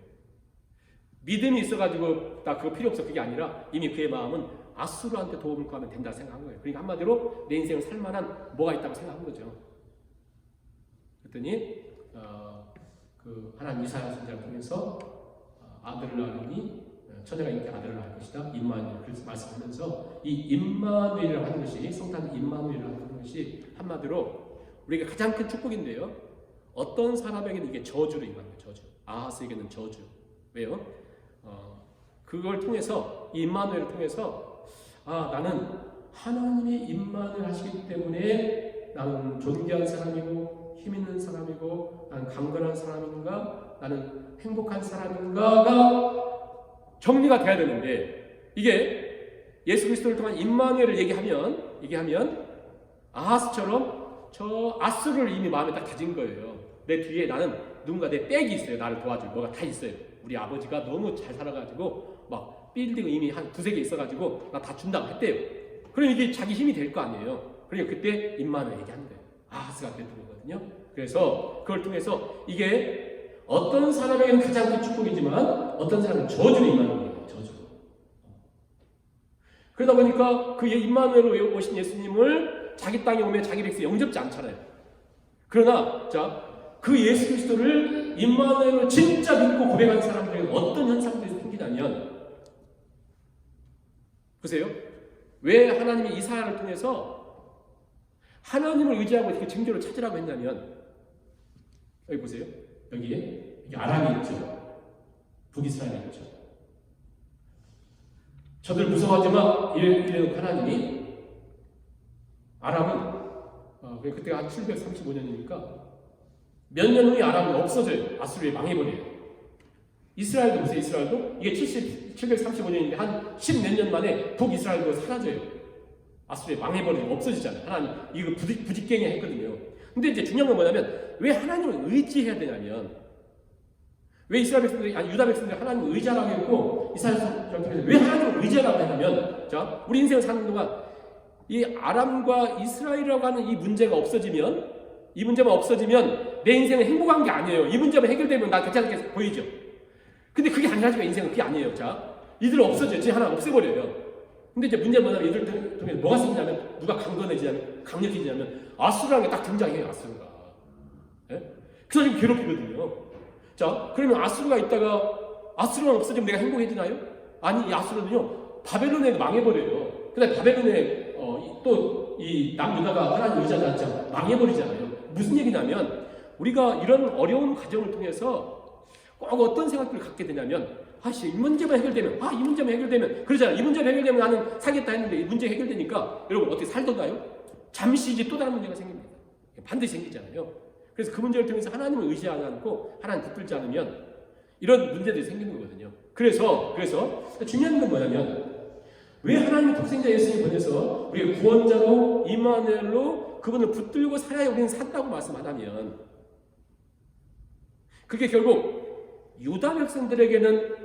믿음이 있어가지고 나 그거 필요 없어 그게 아니라 이미 그의 마음은 아수르한테 도움을 구하면 된다 생각한 거예요. 그러니까 한마디로 내 인생을 살만한 뭐가 있다고 생각한 거죠. 그랬더니 그 하나님 이사야 선지자를 통해서 아들을 낳으니 처녀가 이렇게 아들을 낳을 것이다. 임마누엘 그래서 말씀하면서 이 임마누엘이라고 하는 것이 성탄 임마누엘이라고 하는 것이 한마디로 우리가 가장 큰 축복인데요. 어떤 사람에게는 이게 저주로 임하는 거예요. 저주. 아하스에게는 저주. 왜요? 그걸 통해서 이 임마누엘을 통해서 나는 하나님이 임마누엘 하시기 때문에 나는 존귀한 사람이고 힘 있는 사람이고 나는 강건한 사람인가 나는 행복한 사람인가가 정리가 돼야 되는데 이게 예수 그리스도를 통한 임마누엘을 얘기하면 아하스처럼 저 아수르를 이미 마음에 딱 가진 거예요. 내 뒤에 나는 누군가 내 백이 있어요. 나를 도와줄 뭐가 다 있어요. 우리 아버지가 너무 잘 살아가지고 막 빌딩 이미 한 두세 개 있어가지고 나 다 준다고 했대요. 그럼 이게 자기 힘이 될 거 아니에요. 그러니까 그때 임마누엘 얘기하는 거예요. 아하스가 됐던 거거든요. 그래서 그걸 통해서 이게 어떤 사람에게는 가장 큰 축복이지만 어떤 사람은 저주로 임하는 거예요. 저주로. 그러다 보니까 그 임마누엘로 오신 예수님을 자기 땅에 오면 자기 백성이 영접지 않잖아요. 그러나 그 예수 그리스도를 임마누엘로 진짜 믿고 고백한 사람들에게 어떤 현상들이 생기냐면, 보세요. 왜 하나님이 이사야를 통해서 하나님을 의지하고 이렇게 징조를 찾으라고 했냐면, 여기 보세요. 여기 아람이 있죠. 북이스라엘이 있죠. 저들 무서워하지만 이래놓고 하나님이 아람은 그때가 한 735년이니까 몇 년 후에 아람은 없어져요. 아수르에 망해버려요. 이스라엘도 보세요. 이스라엘도 이게 735년인데 한 10몇 년 만에 북이스라엘도 사라져요. 아수르에 망해버리고 없어지잖아요. 하나님 이거 부직갱이 했거든요. 근데 이제 중요한 건 뭐냐면 왜 하나님을 의지해야 되냐면, 왜 이스라엘 백성들이 유다 백성들이 하나님을 의지하라고 했고 이스라엘 백성들이 왜 하나님을 의지하라고 했냐면, 우리 인생을 사는 동안 이 아람과 이스라엘이라고 하는 이 문제가 없어지면, 이 문제만 없어지면 내 인생은 행복한 게 아니에요. 이 문제만 해결되면 나 괜찮게 보이죠. 근데 그게 아니라니까 인생은 그게 아니에요. 이들 없어져요. 지 하나 없애버려요. 근데 이제 문제는 뭐냐면 이들 통해 뭐가 생기냐면, 누가 강건해지냐면, 강력해지냐면 아수르라는 게 딱 등장해요. 아수르가. 예? 그래서 지금 괴롭히거든요. 그러면 아수르가 있다가 아수르만 없어지면 내가 행복해지나요? 아니, 이 아수르는요 바벨론에 망해버려요. 근데 바벨론에 또 이 남유다가 하나님 의지하지 않자 망해버리잖아요. 무슨 얘기냐면, 우리가 이런 어려운 과정을 통해서 꼭 어떤 생각들을 갖게 되냐면, 이 문제만 해결되면, 이 문제만 해결되면, 그러잖아요. 이 문제만 해결되면 나는 살겠다 했는데 이 문제 해결되니까 여러분 어떻게 살던가요? 잠시지 또 다른 문제가 생깁니다. 반드시 생기잖아요. 그래서 그 문제를 통해서 하나님을 의지하지 않고 하나님 붙들지 않으면 이런 문제들이 생기는 거거든요. 그래서 중요한 건 뭐냐면, 왜 하나님의 독생자 예수님을 보내서 우리의 구원자로 임마누엘로 그분을 붙들고 살아야 우리는 산다고 말씀하다면, 그게 결국 유다 백성들에게는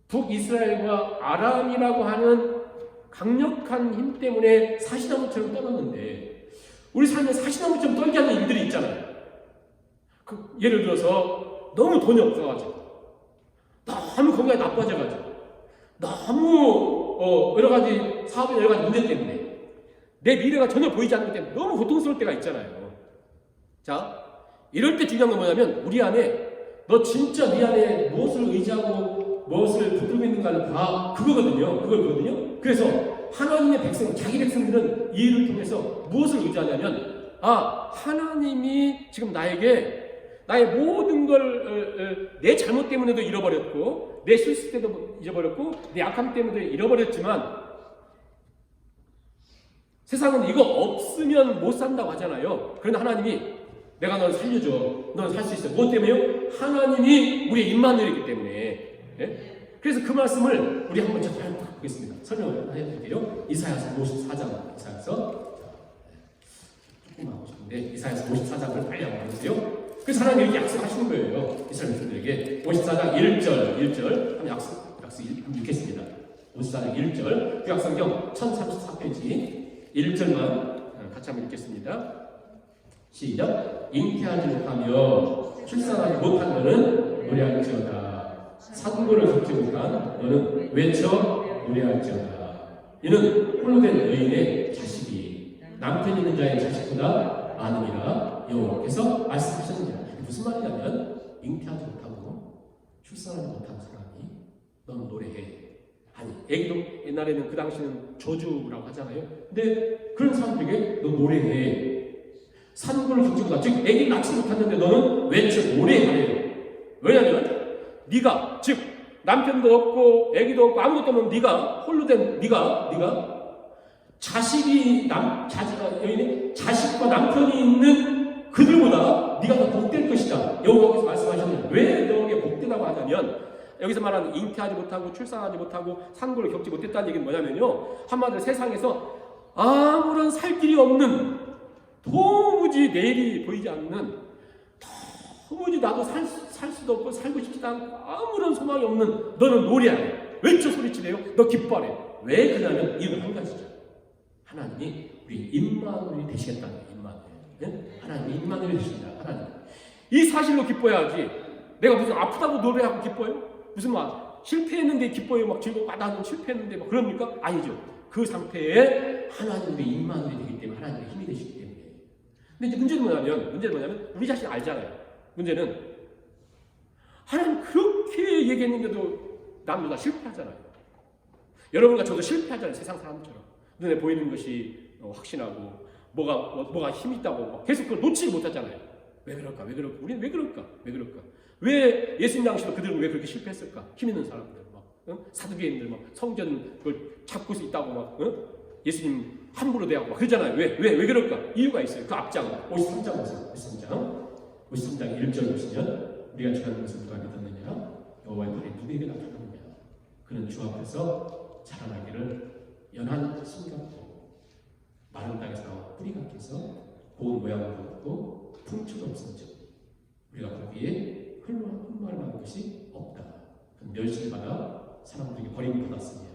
북이스라엘과 아람이라고 하는 강력한 힘 때문에 사시나무처럼 떠났는데, 우리 삶에 사시나무처럼 떨게 하는 일들이 있잖아요. 예를 들어서 너무 돈이 없어가지고, 너무 건강이 나빠져가지고, 너무 여러 가지 사업의 여러 가지 문제 때문에 내 미래가 전혀 보이지 않는 것 때문에 너무 고통스러울 때가 있잖아요. 이럴 때 중요한 건 뭐냐면, 우리 안에 너 진짜 네 안에 무엇을 의지하고 무엇을 붙들고 있는가를 다 그거거든요. 그래서 하나님의 백성, 자기 백성들은 이 일을 통해서 무엇을 의지하냐면, 하나님이 지금 나에게 나의 모든 걸 내 잘못 때문에도 잃어버렸고, 내 실수 때도 잃어버렸고, 내 약함 때문에도 잃어버렸지만, 세상은 이거 없으면 못 산다고 하잖아요. 그러나 하나님이 내가 너를 살려줘. 너는 살 수 있어. 무엇 때문에요? 하나님이 우리의 임마누엘이기 때문에. 예? 그래서 그 말씀을 우리 한번 잘 보겠습니다. 설명을 해드릴게요. 이사야서 54장, 이사야서 조금 하고 싶은데 이사야서 54장을 빨리 한번 보세요. 그래서 하나님이 이렇게 약속하시는 거예요. 이스라엘 백성들에게 54장 1절 한번 약속 읽겠습니다. 54장 1절 구약성경 1034페이지 1절만 같이 한번 읽겠습니다. 시작. 잉태하지 못하며 출산하지 못한 너는 노래할지어다. 산고를 걷지 못한 너는 외쳐 노래할지어다. 이는 홀로 된 여인의 자식이 남편 있는 자의 자식보다 많으니라 여호와께서 말씀하셨느니라. 무슨 말이냐면, 잉태하지 못하고 출산하지 못한 사람이 너는 노래해. 아니, 애기도 옛날에는 그 당시는 저주라고 하잖아요. 근데 그런 사람들에게 너 노래해. 산고를 겪지 못한, 즉 애기를 낳지 못했는데 너는 외쳐 노래하래요. 왜냐하면 네가, 즉 남편도 없고 애기도 없고 아무것도 없는 네가, 홀로 된 네가 자식과 남편이 있는 그들보다 네가 더 복될 것이다. 여호와께서 말씀하셨는데, 왜 너에게 복되다고 하냐면, 여기서 말하는 잉태하지 못하고 출산하지 못하고 산고를 겪지 못했다는 얘기는 뭐냐면요, 한마디로 세상에서 아무런 살 길이 없는, 도무지 내일이 보이지 않는, 도무지 나도 살 수도 없고 살고 싶지도 않고 아무런 소망이 없는 너는 노래하래. 외쳐 소리치래요. 너 기뻐하래. 왜 그러냐면 이유는 한 가지죠. 하나님이 우리 임마누엘이 되시겠다는 거예요. 임마누엘. 네? 하나님이 임마누엘이 되신다. 하나님. 이 사실로 기뻐야지. 내가 무슨 아프다고 노래하고 기뻐요? 무슨 막 실패했는데 기뻐요? 막 즐겁고 나는 실패했는데 막 그럽니까? 아니죠. 그 상태에 하나님의 임마누엘이 되기 때문에 하나님의 힘이 되시기 때문에. 근데 이제 문제는 뭐냐면 우리 자신 알잖아요. 문제는 하나님 그렇게 얘기했는데도 남들 다 실패하잖아요. 여러분과 저도 실패하잖아요. 세상 사람처럼 눈에 보이는 것이 확신하고 뭐가 힘이 있다고 계속 그걸 놓치지 못하잖아요. 왜 그럴까? 우리는 왜 그럴까? 왜 예수님 당시도 그들은 왜 그렇게 실패했을까? 힘 있는 사람들 사두개인들 성전 그걸 잡고 있다고 예수님 함부로 대하고 막 그러잖아요. 왜 그럴까? 이유가 있어요. 그 앞장 53장 보세요. 53장 1절 보시면 우리가 전하는 것을 누가 믿었느냐? 여호와의 팔이 누구에게 나타났느냐? 그는 주 앞에서 자라나기를 연한 심 같고 마른 땅에서 나온 뿌리 같아서 고운 모양도 없고 풍초도 없은즉 우리가 거기에 흠을 받는 것이 없다. 그는 멸시를 받아 사람들에게 버림받았으며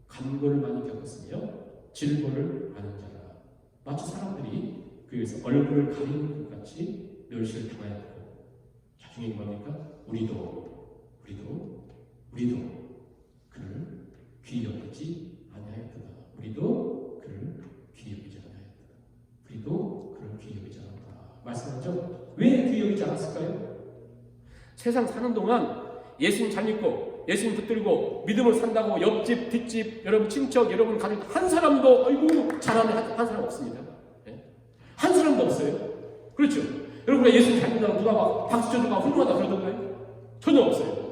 간고를 많이 겪었으며 질고를 아는 자라. 마치 사람들이 그에서 얼굴을 가리는 것 같이 멸시를 당하였고 나중에 뭡니까? 우리도 그를 귀히 여기지 아니하였다. 우리도 그를 귀히 여기지 않았다. 말씀하죠? 왜 귀히 여기지 않았을까요? 세상 사는 동안 예수님 잘 믿고 예수님 붙들고 믿음을 산다고 옆집 뒷집 여러분 친척 여러분 가족 한 사람도 아이고 잘하는 한 사람 없습니다. 한 사람도 없어요. 그렇죠? 여러분가 예수님 잘 믿는다고 누가 막 박수 쳐주고 훌륭하다 그러던가요? 전혀 없어요.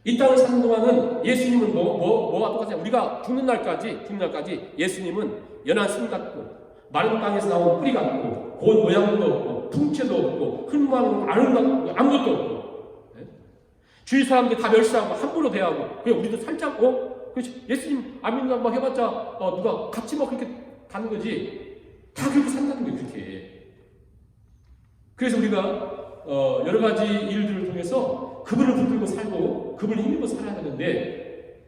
이 땅을 사는 동안은 예수님은 뭐와 똑같아요? 우리가 죽는 날까지 예수님은 연한 심 같고 마른 땅에서 나온 뿌리 같고 고운 모양도 없고 풍채도 없고 흠만 아무것도 없고 주위 사람들 다 멸시하고 함부로 대하고 그냥 우리도 살짝 그렇지 예수님 안 믿는다고 막 해봤자 누가 같이 막 그렇게 가는 거지 다 그렇게 산다는 거예요. 그렇게. 그래서 우리가 여러 가지 일들을 통해서 그분을 붙들고 살고 그분을 힘입고 살아야 되는데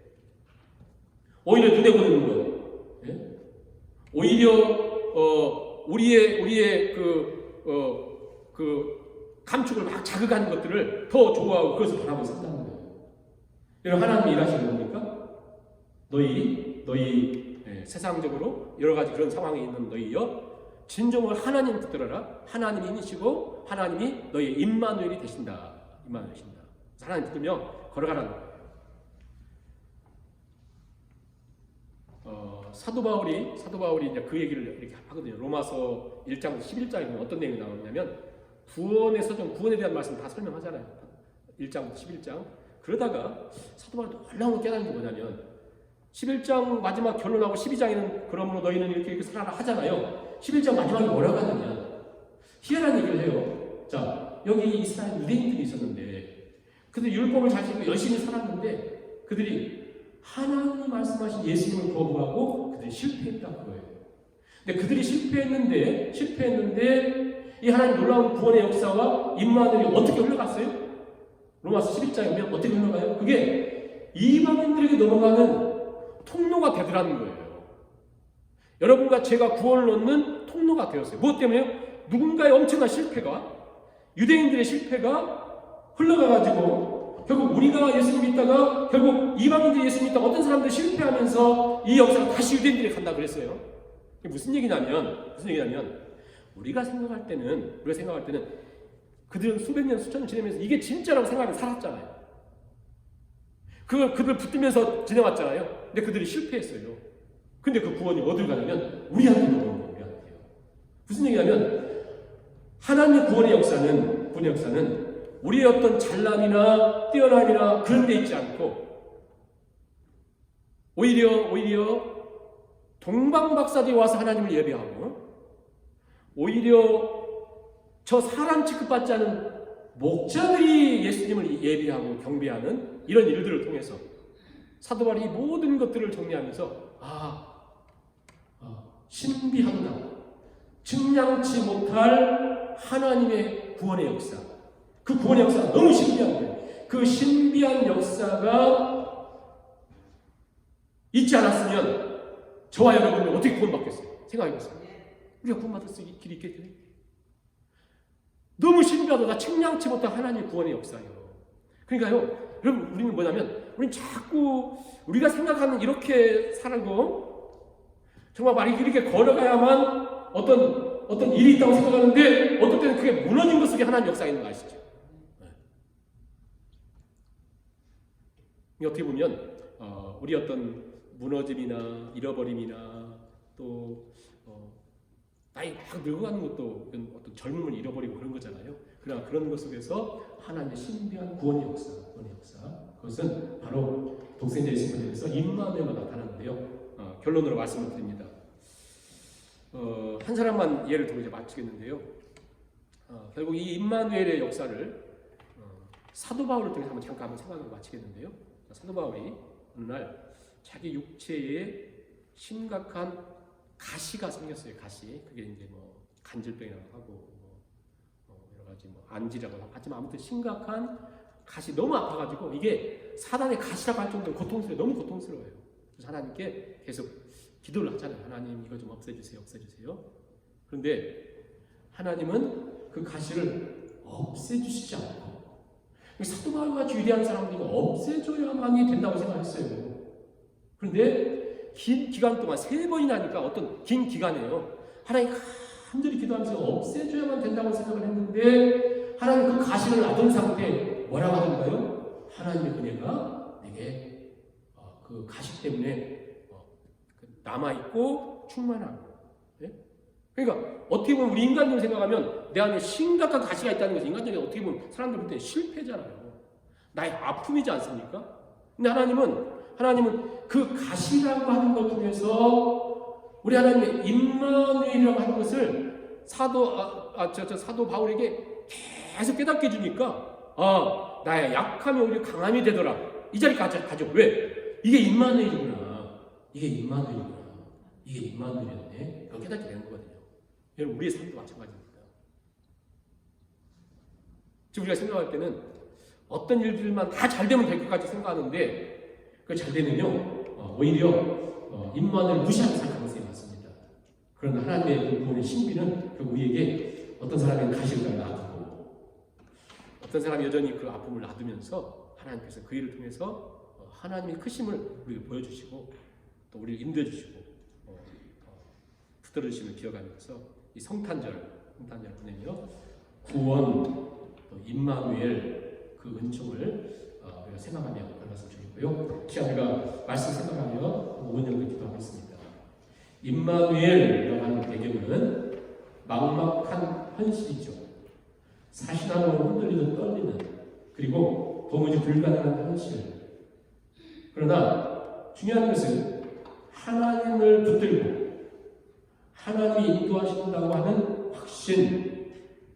오히려 눈에 보이는 것, 오히려 우리의 그 감축을 막 자극하는 것들을 더 좋아하고 그것을 바라고 산다는 거예요. 여러분 하나님이 일하시는 겁니까? 너희 세상적으로 여러 가지 그런 상황에 있는 너희여 진정으로 하나님 붙들어라. 하나님이 힘이시고 하나님이 너희의 임마누엘이 되신다. 하나님 붙들며 걸어가라는 거예요. 사도 바울이 이제 그 얘기를 이렇게 하거든요. 로마서 1장 11장에 보면 어떤 내용이 나오냐면 구원의 서정, 구원에 대한 말씀 다 설명하잖아요. 1장부터 11장. 그러다가 사도 바울이 놀라운 깨달은 게 뭐냐면 11장 마지막 결론하고 12장에는 그러므로 너희는 이렇게 살아라 하잖아요. 11장 마지막에 뭐라고 하느냐. 희한한 얘기를 해요. 자, 여기 이스라엘 유대인들이 있었는데 그들이 율법을 잘 지키고 열심히 살았는데 그들이 하나님이 말씀하신 예수님을 거부하고 그들이 실패했다는 거예요. 근데 그들이 실패했는데 이 하나님 놀라운 구원의 역사와 임마누엘이 어떻게 흘러갔어요? 로마서 11장에 보면 어떻게 흘러가요? 그게 이방인들에게 넘어가는 통로가 되더라는 거예요. 여러분과 제가 구원을 얻는 통로가 되었어요. 무엇 때문에요? 누군가의 엄청난 실패가 유대인들의 실패가 흘러가가지고 결국 우리가 예수님 믿다가 결국 이방인들이 예수님 믿다가 어떤 사람들이 실패하면서 이 역사가 다시 유대인들이 간다 그랬어요. 이게 무슨 얘기냐면 우리가 생각할 때는 그들은 수백 년 수천 년 지내면서 이게 진짜라고 생각하고 살았잖아요. 그들 붙들면서 지내왔잖아요. 근데 그들이 실패했어요. 근데 그 구원이 어디로 가냐면 우리한테 오는 거예요. 우리한테요. 무슨 얘기냐면 하나님의 구원의 역사는 우리의 어떤 잘남이나 뛰어남이나 그런 데 있지 않고 오히려 동방박사들이 와서 하나님을 예배하고 오히려 저 사람 취급받지 않은 목자들이 예수님을 예배하고 경배하는 이런 일들을 통해서 사도 바울이 이 모든 것들을 정리하면서 신비하다 측량치 못할 하나님의 구원의 역사, 그 구원의 역사가 너무 신비한 거예요. 그 신비한 역사가 있지 않았으면 저와 여러분은 어떻게 구원받겠어요? 생각해보세요. 우리가 구원받을 수 있는 길이 있겠어요? 너무 신비하다. 나 측량치 못한 하나님의 구원의 역사예요. 그러니까요, 여러분, 우리는 뭐냐면, 우리는 자꾸 우리가 생각하는 이렇게 살고, 정말 말이 이렇게 걸어가야만 어떤 일이 있다고 생각하는데, 어떨 때는 그게 무너진 것 속에 하나님의 역사가 있는 거 아시죠? 어떻게 보면, 우리 어떤 무너짐이나 잃어버림이나 또, 나이 막 늙어가는 것도 어떤 젊음을 잃어버리고 그런 거잖아요. 그러나 그런 것 속에서 하나님의 신비한 구원의 역사, 그것은 바로 독생자 예수 그리스도에서 임마누엘로 나타나는데요. 결론으로 말씀을 드립니다. 한 사람만 예를 들고 이제 마치겠는데요. 결국 이 임마누엘의 역사를 사도 바울을 통해서 잠깐 생각하고 마치겠는데요. 사도 바울이 어느 날 자기 육체에 심각한 가시가 생겼어요. 가시. 그게 이제 뭐 간질병이라고 하고 여러 가지 뭐 안지라고 하고 하지만 아무튼 심각한 가시 너무 아파가지고 이게 사단의 가시라고 할 정도로 너무 고통스러워요. 그래서 하나님께 계속 기도를 하잖아요. 하나님 이거 좀 없애주세요. 그런데 하나님은 그 가시를 없애주시지 않고 사도 바울과 위대한 사람들이 없애줘야만이 된다고 생각했어요. 그런데 긴 기간 동안 3번이나 하니까 어떤 긴 기간에요. 하나님 간절히 기도하면서 없애줘야만 된다고 생각을 했는데 하나님 그 가시를 놔둔 상태에 뭐라고 하던가요? 하나님의 은혜가 내게 그 가시 때문에 남아있고 충만하고. 네? 그러니까 어떻게 보면 우리 인간적으로 생각하면 내 안에 심각한 가시가 있다는 것은 인간적으로 어떻게 보면 사람들 볼 때 실패잖아요. 나의 아픔이지 않습니까? 근데 하나님은 그 가시라고 하는 것 중에서 우리 하나님의 임마누엘이라고 하는 것을 사도 바울에게 계속 깨닫게 해주니까 나의 약함이 오히려 강함이 되더라. 이 자리까지 가죠. 왜? 이게 임마누엘이구나. 이게 임마누엘이었네. 이거 깨닫게 되는 거거든요. 여러분 우리의 삶도 마찬가지입니다. 지금 우리가 생각할 때는 어떤 일들만 다 잘 되면 될 것까지 생각하는데 그 잘 되면요 오히려 임마누엘을 무시하는 가능성이 많습니다. 그러나 하나님의 그 구원의 신비는 그 우리에게 어떤 사람의 가시를 놔두고 어떤 사람이 여전히 그 아픔을 놔두면서 하나님께서 그 일을 통해서 하나님의 크심을 우리에게 보여주시고 또 우리를 인도해주시고 붙들어주심을 기억하면서 이 성탄절 보내며 구원 또 임마누엘 그 은총을 우리가 생각하며 만났으면 좋겠고요. 시간 우리가 말씀 생각하며 5년을 기도하겠습니다. 임마누엘이라고 하는 배경은 막막한 현실이죠. 사신함으로 흔들리듯 떨리는 그리고 도무지 불가능한 현실. 그러나 중요한 것은 하나님을 붙들고 하나님이 인도하신다고 하는 확신,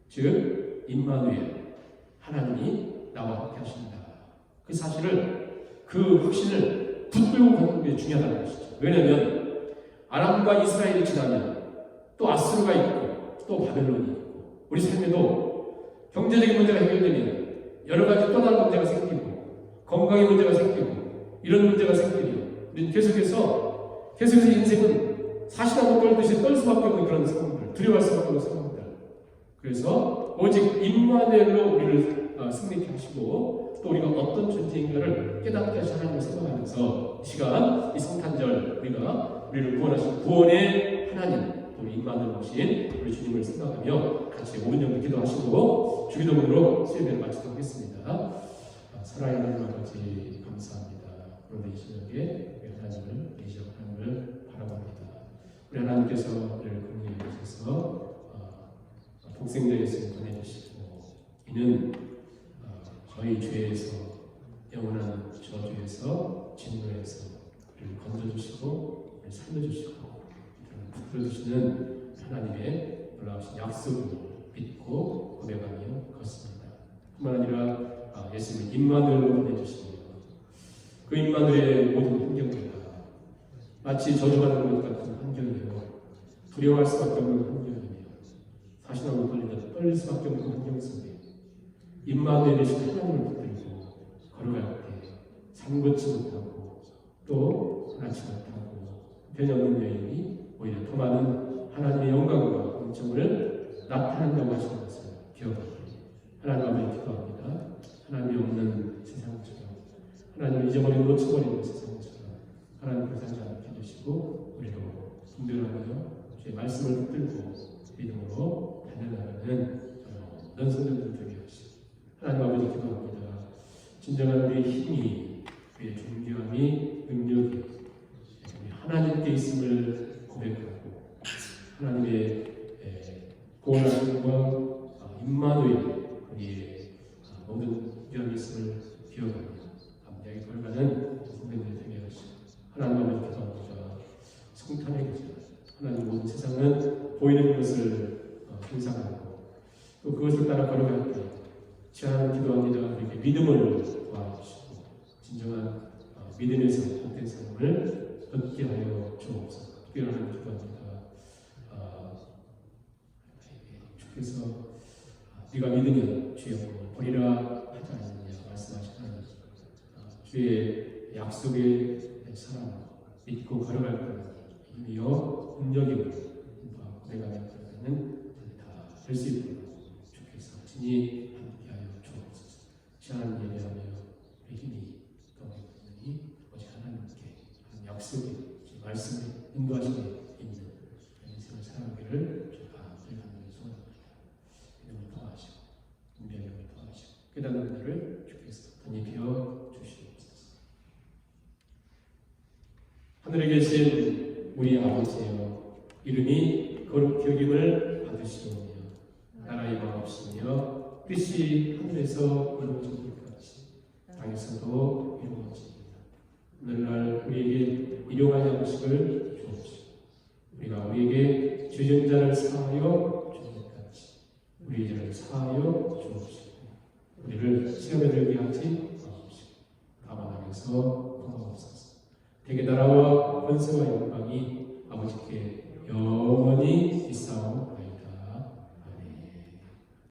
즉 임마누엘, 하나님이 나와 함께 하신다. 그 사실을, 그 확신을 붙들고 가는 게 중요하다는 것이죠. 왜냐하면 아람과 이스라엘이 지나면 또 아수르가 있고 또 바벨론이 있고 우리 삶에도 경제적인 문제가 해결되면 여러 가지 또 다른 문제가 생기고 건강의 문제가 생기고 이런 문제가 생기면 우리는 계속해서 인생은 사실하고 떨듯이 떨 수밖에 없는 그런 상황들, 두려워할 수밖에 없는 상황들. 그래서 오직 임마누엘로 우리를 승리케 하시고 또 우리가 어떤 존재인가를 깨닫게 하신 하나님을 생각하면서 이 시간, 이 성탄절 우리를 구원하신 구원의 하나님, 또 임마누엘 오신 우리 주님을 생각하며 같이 5년 기도하시고 주기도문으로 수요일을 마치도록 하겠습니다. 사랑하는 하나님 아버지 감사합니다. 오늘 이 시간에 우리 하나님을 하나님을 바라봅니다. 우리 하나님께서 우리를 긍휼히 여기셔서 독생자 예수를 보내주시고 이는 저희 죄에서 영원한 저주에서 진노에서 우리를 건져주시고 우리를 살려주시고 우리를 붙들어주시는 하나님의 놀라우신 약속을 믿고 고백하며 걷습니다. 뿐만 아니라 예수님을 임마누엘로 보내주시며 그 임마누엘의 모든 환경들과 마치 저주받는 것 같은 환경이며 두려워할 수밖에 없는 환경이며 사신하고 떨릴 수밖에 없는 환경 속에 임마누엘이신 하나님을 붙들고 걸어갈 때 삼고치 못하고 또 하나치 못하고 변형없는 여인이 오히려 더 많은 하나님의 영광과 은총을 나타낸다고 하시는 것을 기억합니다. 하나님 아버지 기도합니다. 하나님이 없는 세상처럼, 하나님을 잊어버리고 놓쳐버리는 세상처럼 하나님께서 하지 않게 해주시고 우리도 분별하며 주의 말씀을 붙들고 믿음으로 달려나가는 모든 성도들 되게 하시고 하나님 아버지 기도합니다. 진정한 우리의 힘이, 우리의 존귀함이, 능력이 하나님께 있음을 고백하고 하나님의 구원하심과 임마누엘 우리의 모든 귀한 있음을 기억하며 감사하게 걸어가는 성도들 되게 하시고 하나님 아버지 기도합니다. 성탄의 계절 하나님 모든 세상은 보이는 것을 행사하고 또 그것을 따라 걸어갈 때 제한 기도합니다. 우리에게 믿음을 도와주시고 진정한 믿음에서 복된 삶을 얻게 하여 주옵소서. 특별한 기도합니다. 주께서 네가 믿으면 주의 영광을 보리라 하지 않느냐 말씀하시는 주의 약속의 사랑 믿고 걸어갈 것 힘이여 능력이요 내가 내는 다 될 수 있도록 주께서 친히 함께하여 주옵소서. 시한 예배하며 우리 힘이 떠오르니 오직 하나님께 하는 약속의 말씀에 인도하심에 있는 인생을 살아가기를 주가 들어가는 소원합니다. 믿음을 더하시고 분별력을 더하시고 깨닫는 자를 주께서 덧입혀 주시옵소서. 하늘에 계신 우리 아버지여 이름이 거룩히 여김을 받으시오며 나라의 마옵시며 뜻이 하늘에서 이루어진 것 같이 땅에서도 이루어집니다. 오늘날 우리에게 일용할 양식을 주옵시고 우리가 우리에게 죄진 자를 사하여 주는 것 같이 우리 죄를 사하여 주옵시고 우리를 시험에 들게 하지 마옵시고 다만 악에서 구하옵소서. 대개 나라와 권세와 영광이 아버지께 영원히